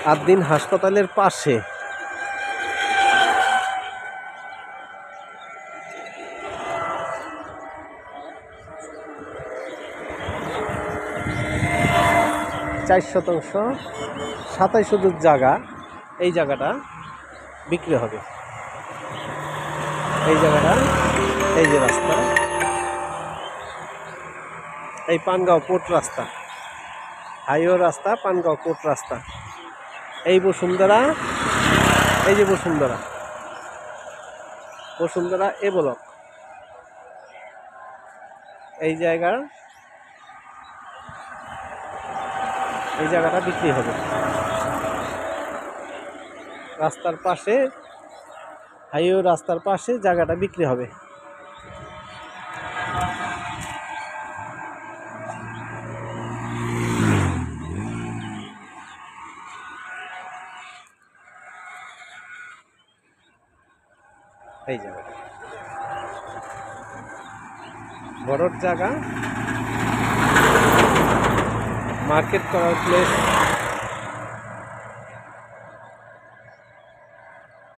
আদ্দিন হাসপাতালের পাশে। চার শতাংশ 27 শতক জায়গা, এই জায়গাটা বিক্রি হবে। এই জায়গাটা, এই যে রাস্তা, এই পানগাঁও পোর্ট রাস্তা, হাইওয়ে রাস্তা, পানগাঁও পোর্ট রাস্তা, এই বসুন্ধরা, এই যে বসুন্ধরা, বসুন্ধরা এ ব্লক, এই জায়গা, এই জায়গাটা বিক্রি হবে রাস্তার পাশে, হাইওয়ে রাস্তার পাশে জায়গাটা বিক্রি হবে। এই জায়গাটা বড় জায়গা, মার্কেট করার প্লেস।